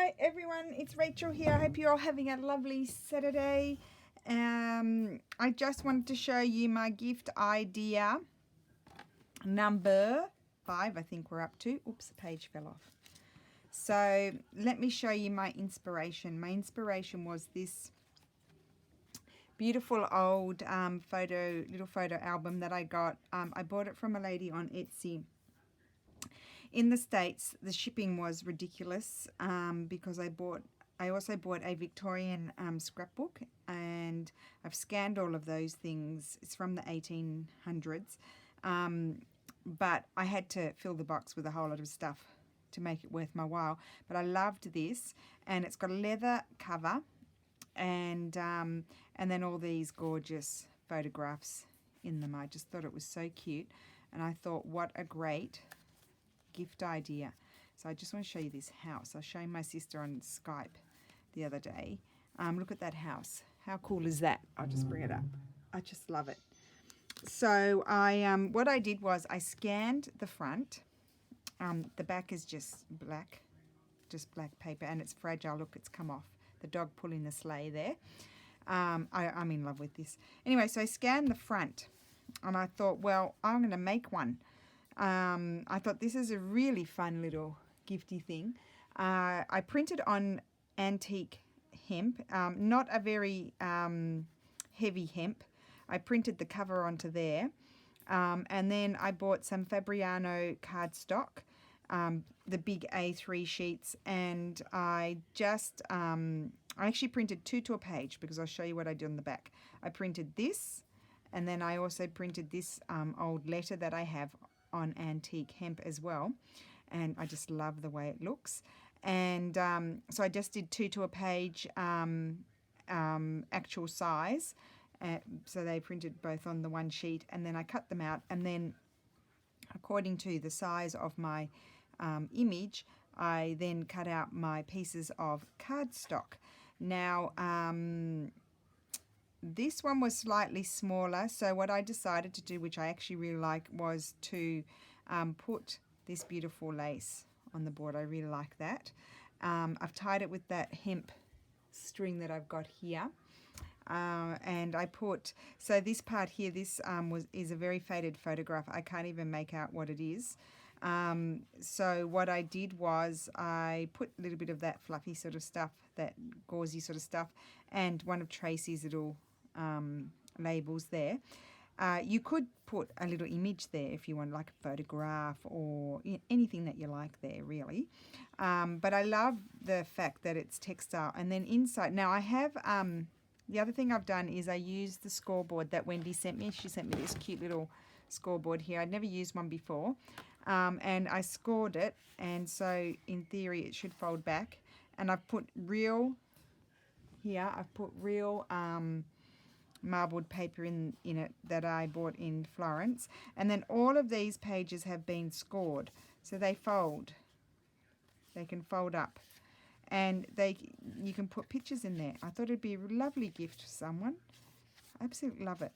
Hi everyone, it's Rachel here. I hope you're all having a lovely Saturday. I just wanted to show you my gift idea number 5, I think we're up to. Oops, the page fell off. So let me show you my inspiration. My inspiration was this beautiful old little photo album that I got. I bought it from a lady on Etsy. In the States, the shipping was ridiculous because I also bought a Victorian scrapbook, and I've scanned all of those things. It's from the 1800s, but I had to fill the box with a whole lot of stuff to make it worth my while. But I loved this, and it's got a leather cover, and then all these gorgeous photographs in them. I just thought it was so cute, and I thought, what a great gift idea. So I just want to show you this house. I was showing my sister on Skype the other day. Look at that house. How cool is that? I'll just bring it up. I just love it. So what I did was I scanned the front. The back is just black paper, and it's fragile. Look, it's come off. The dog pulling the sleigh there. I'm in love with this. Anyway, so I scanned the front, and I thought, well, I'm going to make one. I thought this is a really fun little gifty thing. I printed on antique hemp, not a very heavy hemp. I printed the cover onto there, and then I bought some Fabriano cardstock, the big A3 sheets, and I actually printed 2 to a page because I'll show you what I did on the back. I printed this, and then I also printed this old letter that I have on antique hemp as well, and I just love the way it looks. And so I just did 2 to a page actual size, so they printed both on the one sheet, and then I cut them out, and then according to the size of my image, I then cut out my pieces of cardstock. Now this one was slightly smaller, so what I decided to do, which I actually really like, was to put this beautiful lace on the board. I really like that. I've tied it with that hemp string that I've got here. And I put, so this part here, this is a very faded photograph. I can't even make out what it is. So what I did was I put a little bit of that fluffy sort of stuff, that gauzy sort of stuff, and one of Tracy's little labels there. You could put a little image there if you want, like a photograph or anything that you like there, really. But I love the fact that it's textile. And then inside, now I have, the other thing I've done is I used the scoreboard that Wendy sent me. She sent me this cute little scoreboard here. I'd never used one before. And I scored it, and so in theory it should fold back. And I've put real, here, I've put real marbled paper in it that I bought in Florence. And then all of these pages have been scored, so they fold. They can fold up, and you can put pictures in there. I thought it'd be a lovely gift for someone. I absolutely love it.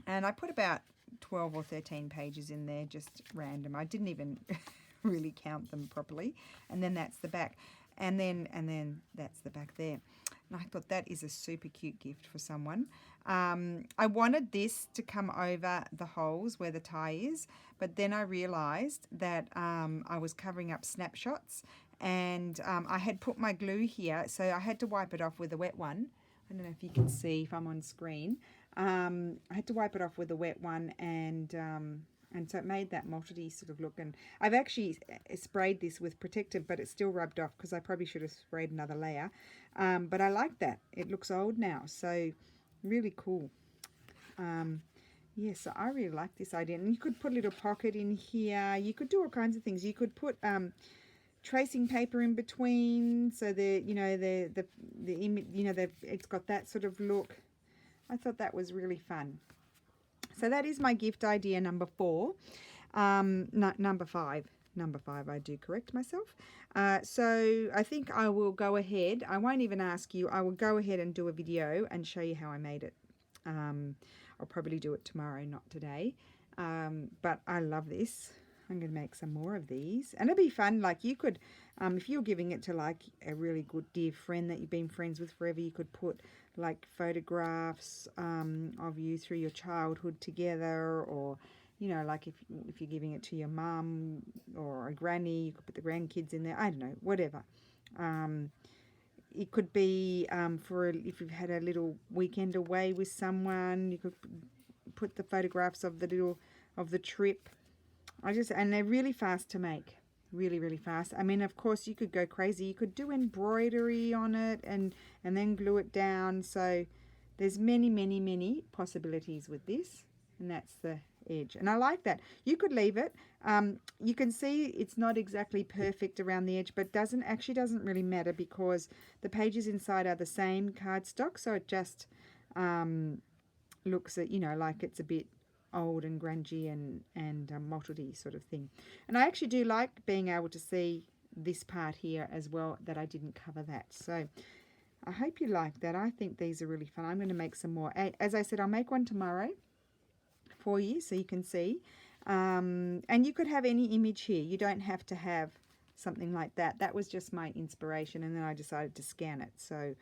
And I put about 12 or 13 pages in there, just random. I didn't even really count them properly. And then that's the back. And then that's the back there. And I thought that is a super cute gift for someone. I wanted this to come over the holes where the tie is, but then I realized that I was covering up snapshots, and I had put my glue here, so I had to wipe it off with a wet one. I don't know if you can see if I'm on screen. I had to wipe it off with a wet one, and so it made that multi sort of look. And I've actually sprayed this with protective, but it's still rubbed off because I probably should have sprayed another layer. But I like that. It looks old now, so really cool. Yeah, so I really like this idea. And you could put a little pocket in here. You could do all kinds of things. You could put tracing paper in between, so it's got that sort of look. I thought that was really fun. So that is my gift idea number 4. Number 5. Number 5, I do correct myself. So I think I will go ahead. I won't even ask you. I will go ahead and do a video and show you how I made it. I'll probably do it tomorrow, not today. But I love this. I'm going to make some more of these. And it'd be fun. Like you could, if you're giving it to like a really good dear friend that you've been friends with forever, you could put like photographs of you through your childhood together, or, you know, like if you're giving it to your mum or a granny, you could put the grandkids in there. I don't know, whatever. It could be if you've had a little weekend away with someone, you could put the photographs of the trip. And they're really fast to make, really, really fast. I mean, of course, you could go crazy. You could do embroidery on it and then glue it down. So there's many, many, many possibilities with this. And that's the edge. And I like that. You could leave it. You can see it's not exactly perfect around the edge, but doesn't really matter because the pages inside are the same cardstock. So it just looks at, you know, like it's a bit old and grungy and mottledy sort of thing. And I actually do like being able to see this part here as well, that I didn't cover that. So I hope you like that. I think these are really fun. I'm going to make some more. As I said, I'll make one tomorrow for you so you can see. And you could have any image here. You don't have to have something like that. That was just my inspiration, and then I decided to scan it. So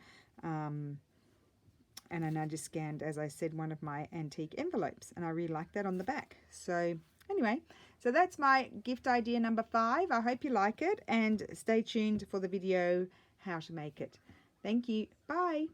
and then I just scanned, as I said, one of my antique envelopes, and I really like that on the back. So anyway, so that's my gift idea number 5. I hope you like it, and stay tuned for the video how to make it. Thank you. Bye.